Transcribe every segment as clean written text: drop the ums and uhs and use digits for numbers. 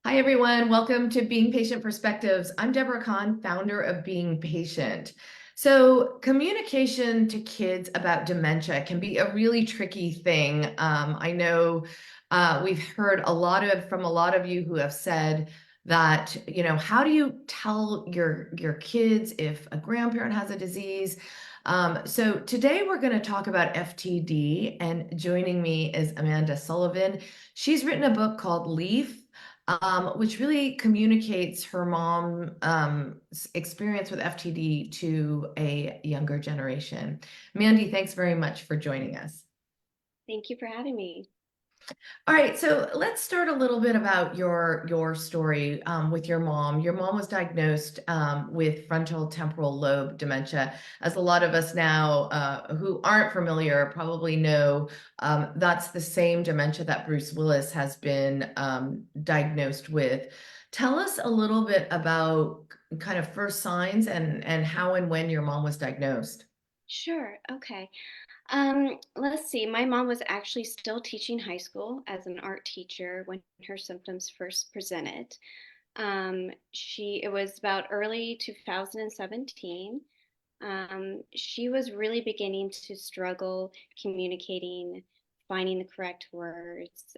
Hi, everyone. Welcome to Being Patient Perspectives. I'm Deborah Kahn, founder of Being Patient. So, communication to kids about dementia can be a really tricky thing. I know we've heard from a lot of you who have said that, how do you tell your kids if a grandparent has a disease? So today we're going to talk about FTD, and joining me is Amanda Sullivan. She's written a book called Leaf, which really communicates her mom's experience with FTD to a younger generation. Mandy, thanks very much for joining us. Thank you for having me. All right, so let's start a little bit about your story with your mom. Your mom was diagnosed with frontotemporal lobe dementia. As a lot of us now who aren't familiar probably know, that's the same dementia that Bruce Willis has been diagnosed with. Tell us a little bit about kind of first signs and how and when your mom was diagnosed. Sure. Okay. Let's see. My mom was actually still teaching high school as an art teacher when her symptoms first presented. It was about early 2017. She was really beginning to struggle communicating, finding the correct words,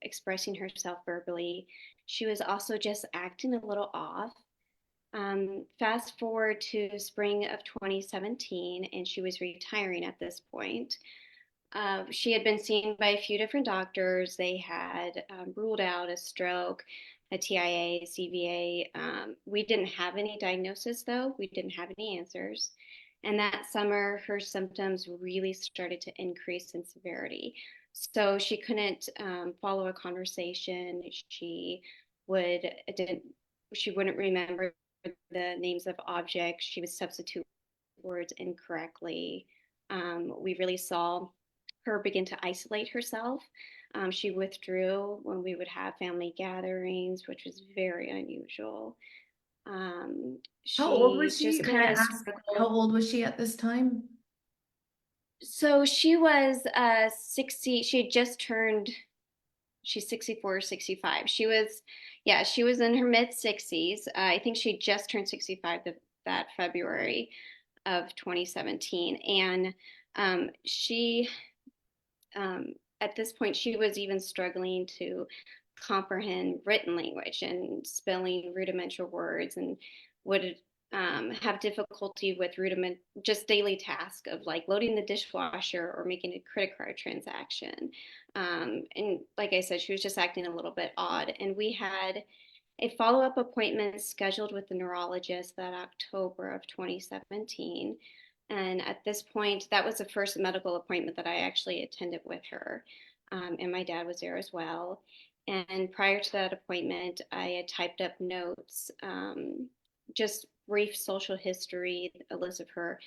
expressing herself verbally. She was also just acting a little off. Fast forward to spring of 2017, and she was retiring at this point. She had been seen by a few different doctors. They had ruled out a stroke, a TIA, a CVA. We didn't have any diagnosis, though. We didn't have any answers. And that summer, her symptoms really started to increase in severity. So she couldn't follow a conversation. Would didn't she wouldn't remember the names of objects. She would substitute words incorrectly. We really saw her begin to isolate herself. She withdrew when we would have family gatherings, which was very unusual. How old She was she? just May I kind of ask, how struggled. old was she at this time? So she was 60. She had just turned, she's 64 or 65. She was in her mid 60s. I think she just turned 65 that February of 2017. And she at this point, she was even struggling to comprehend written language and spelling rudimentary words, and would have difficulty with just daily tasks of like loading the dishwasher or making a credit card transaction. And like I said, she was just acting a little bit odd. And we had a follow up appointment scheduled with the neurologist that October of 2017. And at this point, that was the first medical appointment that I actually attended with her. And my dad was there as well. And prior to that appointment, I had typed up notes, just brief social history, a list of her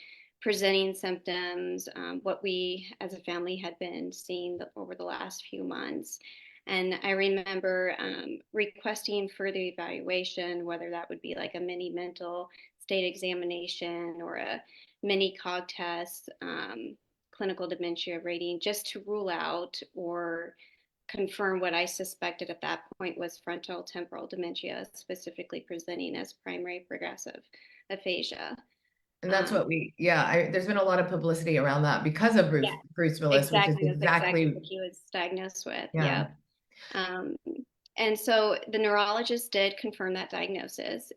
presenting symptoms, what we as a family had been seeing over the last few months. And I remember requesting further evaluation, whether that would be like a mini mental state examination or a mini cog test, clinical dementia rating, just to rule out or confirm what I suspected at that point was frontotemporal dementia, specifically presenting as primary progressive aphasia. And that's what Um, there's been a lot of publicity around that because of yeah, Bruce Willis, which is exactly. That's exactly exactly, what he was diagnosed with. yeah. Yep. Um, and so the neurologist did confirm that diagnosis.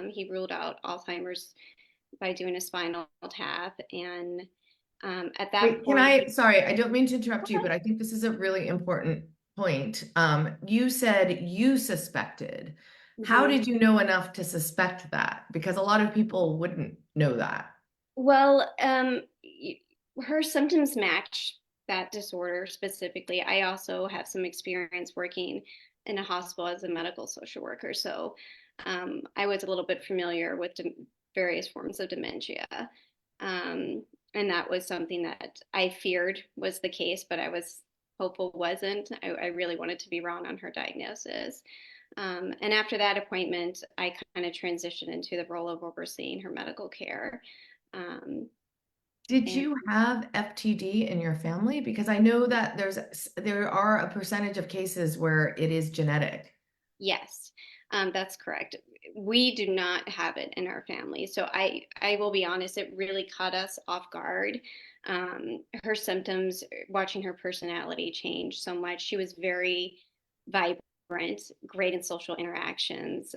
He ruled out Alzheimer's by doing a spinal tap. And at that Wait, point, sorry, I don't mean to interrupt you, okay. but I think this is a really important point. You said you suspected. How Mhm. did you know enough to suspect that? Because a lot of people wouldn't know that. Well, her symptoms match that disorder specifically. I also have some experience working in a hospital as a medical social worker, so I was a little bit familiar with various forms of dementia. Um, and that was something that I feared was the case, but I was hopeful wasn't. I really wanted to be wrong on her diagnosis. And after that appointment, I kind of transitioned into the role of overseeing her medical care. Um, Did and you have FTD in your family? Because I know that there are a percentage of cases where it is genetic. Yes, that's correct. We do not have it in our family. So I will be honest, it really caught us off guard. Her symptoms, watching her personality change so much. She was very vibrant, great in social interactions.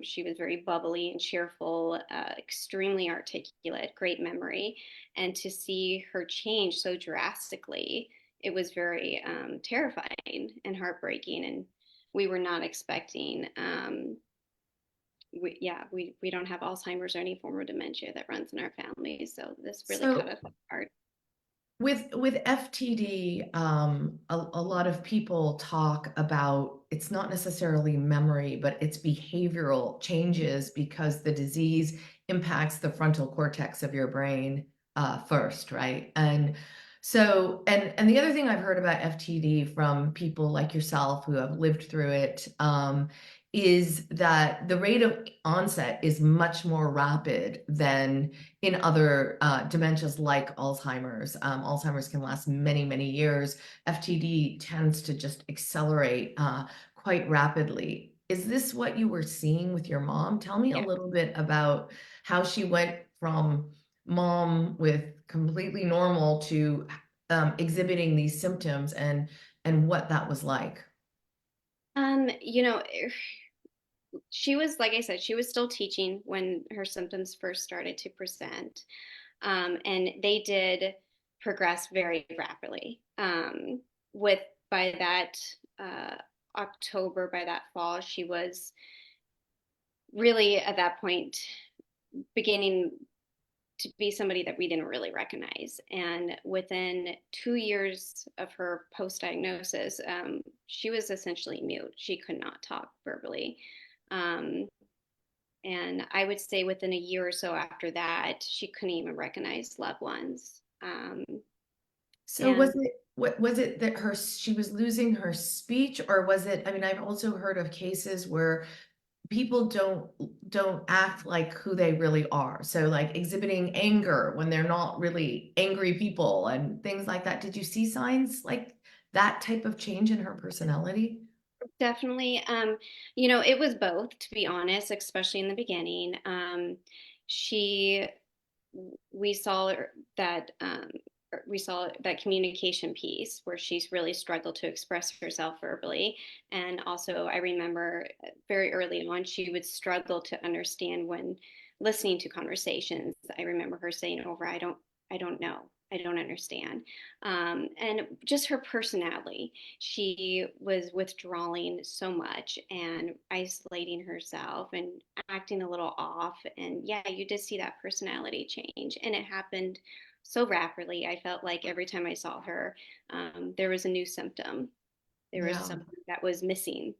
She was very bubbly and cheerful, extremely articulate, great memory. And to see her change so drastically, it was very terrifying and heartbreaking. And we were not expecting. We don't have Alzheimer's or any form of dementia that runs in our family, so this really cut So us off guard. with FTD, a lot of people talk about it's not necessarily memory, but it's behavioral changes because the disease impacts the frontal cortex of your brain first, right? And the other thing I've heard about FTD from people like yourself who have lived through it, is that the rate of onset is much more rapid than in other dementias like Alzheimer's. Alzheimer's can last many, many years. FTD tends to just accelerate quite rapidly. Is this what you were seeing with your mom? Tell me a Yeah. little bit about how she went from mom with completely normal to exhibiting these symptoms and what that was like. You know, she was, like I said, she was still teaching when her symptoms first started to present. And they did progress very rapidly. With by that uh, October, by that fall, she was really at that point beginning to be somebody that we didn't really recognize. And within 2 years of her post diagnosis, she was essentially mute. She could not talk verbally. Um, and I would say within a year or so after that, she couldn't even recognize loved ones. So And what was it that she was losing her speech, or was it, I mean, I've also heard of cases where people don't act like who they really are. So like exhibiting anger when they're not really angry people and things like that. Did you see signs like that type of change in her personality? definitely, it was both, to be honest, especially in the beginning. She, we saw that, we saw that communication piece where she's really struggled to express herself verbally. And also, I remember very early on, she would struggle to understand when listening to conversations. I remember her saying over, I don't know. I don't understand. And just her personality. She was withdrawing so much and isolating herself and acting a little off. And yeah, you did see that personality change. And it happened so rapidly. I felt like every time I saw her, there was a new symptom. There was Yeah. something that was missing.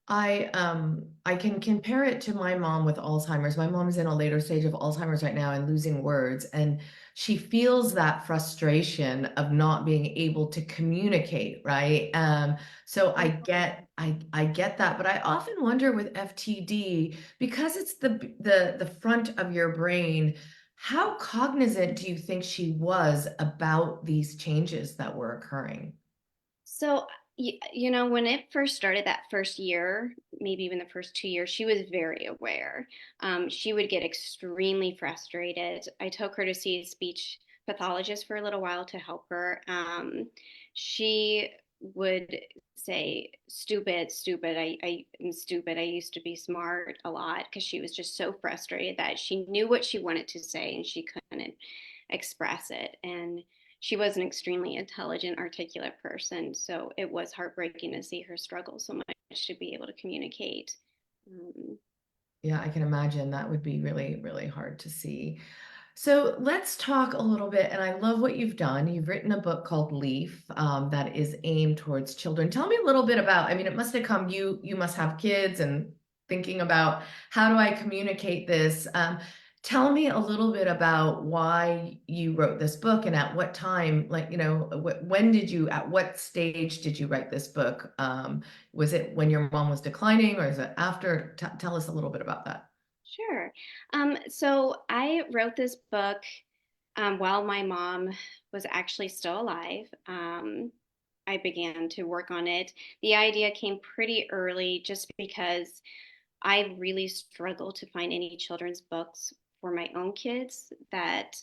I can compare it to my mom with Alzheimer's. My mom's in a later stage of Alzheimer's right now and losing words, and she feels that frustration of not being able to communicate, right? So I get that, but I often wonder with FTD, because it's the front of your brain, how cognizant do you think she was about these changes that were occurring? So, when it first started that first year, maybe even the first 2 years, she was very aware. She would get extremely frustrated. I took her to see a speech pathologist for a little while to help her. She would say, stupid, stupid, I am stupid. I used to be smart a lot because she was just so frustrated that she knew what she wanted to say and she couldn't express it. And she was an extremely intelligent, articulate person. So it was heartbreaking to see her struggle so much to be able to communicate. Um, Yeah, I can imagine that would be really, really hard to see. So let's talk a little bit, and I love what you've done. You've written a book called Leaf, that is aimed towards children. Tell me a little bit about, I mean, it must have come, you must have kids and thinking about how do I communicate this? Tell me a little bit about why you wrote this book and at what time, like, when did you, at what stage did you write this book? Was it when your mom was declining or is it after? Tell us a little bit about that. sure. So I wrote this book while my mom was actually still alive. I began to work on it. The idea came pretty early just because I really struggle to find any children's books for my own kids that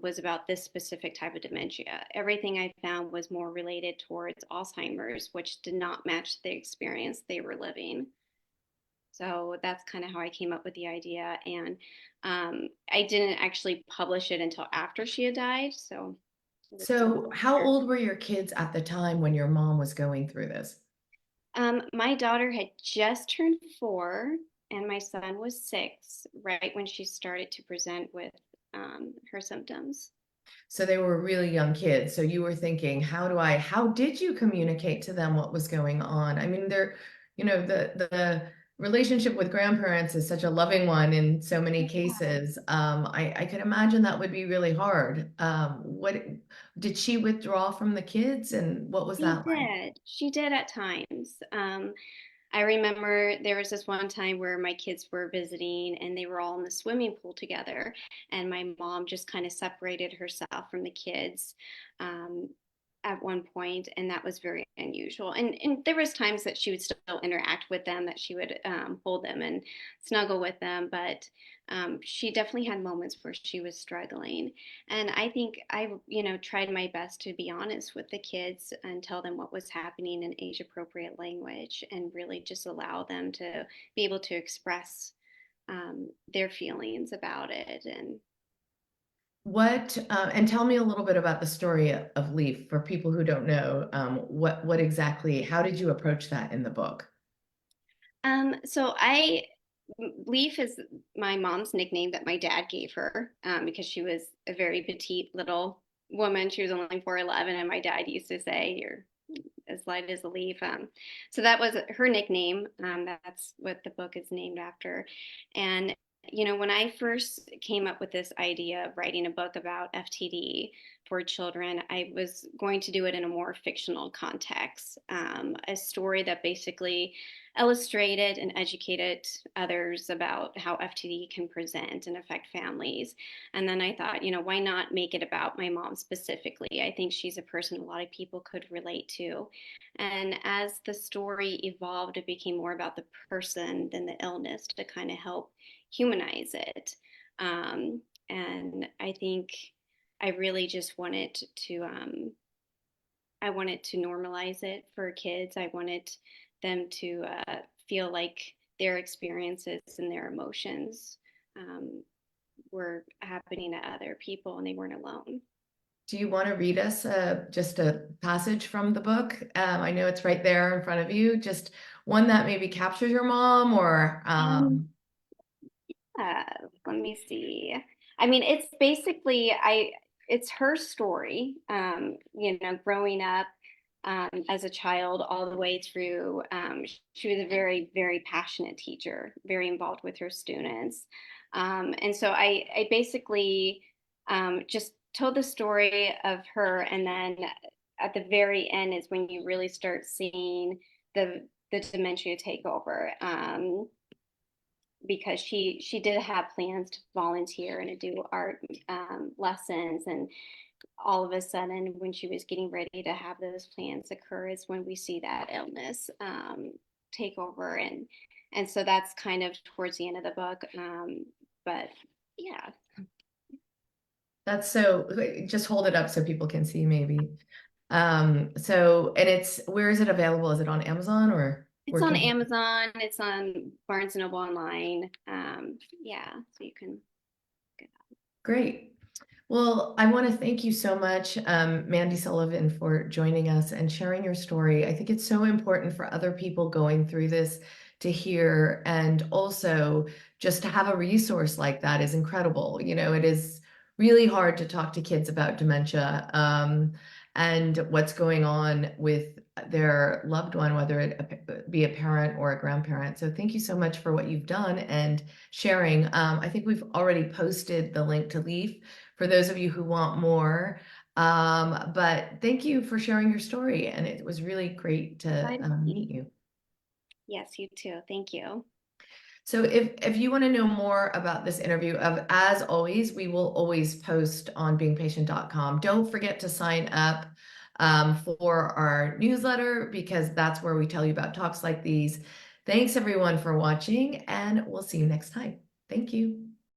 was about this specific type of dementia. Everything I found was more related towards Alzheimer's, which did not match the experience they were living. So that's kind of how I came up with the idea. And I didn't actually publish it until after she had died. So it was still So, how later. old were your kids at the time when your mom was going through this? My daughter had just turned 4, and my son was 6, right when she started to present with her symptoms. So they were really young kids. So you were thinking, how did you communicate to them what was going on? I mean, the relationship with grandparents is such a loving one in so many cases. I could imagine that would be really hard. What did she withdraw from the kids, and what was She that like? did. She did at times. I remember there was this one time where my kids were visiting and they were all in the swimming pool together, and my mom just kind of separated herself from the kids um, at one point, and that was very unusual. And there was times that she would still interact with them, that she would hold them and snuggle with them, but she definitely had moments where she was struggling. And I think I, tried my best to be honest with the kids and tell them what was happening in age appropriate language and really just allow them to be able to express their feelings about it. And And tell me a little bit about the story of Leaf for people who don't know, what exactly, how did you approach that in the book? so Leaf is my mom's nickname that my dad gave her because she was a very petite little woman. She was only 4'11", and my dad used to say, "You're as light as a leaf." So that was her nickname. That's what the book is named after. And when I first came up with this idea of writing a book about FTD for children, I was going to do it in a more fictional context, a story that basically illustrated and educated others about how FTD can present and affect families. And then I thought, why not make it about my mom specifically? I think she's a person a lot of people could relate to. And as the story evolved, it became more about the person than the illness to kind of help humanize it. And I think I really just I wanted to normalize it for kids. I wanted them to feel like their experiences and their emotions um, were happening to other people and they weren't alone. Do you want to read us just a passage from the book? I know it's right there in front of you. Just one that maybe captures your mom or Um, Uh, Let me see. I mean, it's basically it's her story. Growing up as a child all the way through. She was a very, very passionate teacher, very involved with her students, and so I basically just told the story of her, and then at the very end is when you really start seeing the dementia take over. Because she did have plans to volunteer and to do art lessons, and all of a sudden when she was getting ready to have those plans occur is when we see that illness take over, and so that's kind of towards the end of the book, but yeah. that's so, just hold it up so people can see maybe. And where is it available? Is it on Amazon or It's where on can? Amazon, it's on Barnes and Noble online. Yeah, so you can get Great. Well, I want to thank you so much, Mandy Sullivan, for joining us and sharing your story. I think it's so important for other people going through this to hear, and also just to have a resource like that is incredible. It is really hard to talk to kids about dementia, and what's going on with their loved one, whether it be a parent or a grandparent. So thank you so much for what you've done and sharing. I think we've already posted the link to Leaf for those of you who want more. But thank you for sharing your story, and it was really great to it. meet you. Yes, you too. Thank you. So if you want to know more about this interview, as always, we will always post on beingpatient.com. Don't forget to sign up for our newsletter, because that's where we tell you about talks like these. Thanks everyone for watching, and we'll see you next time. Thank you.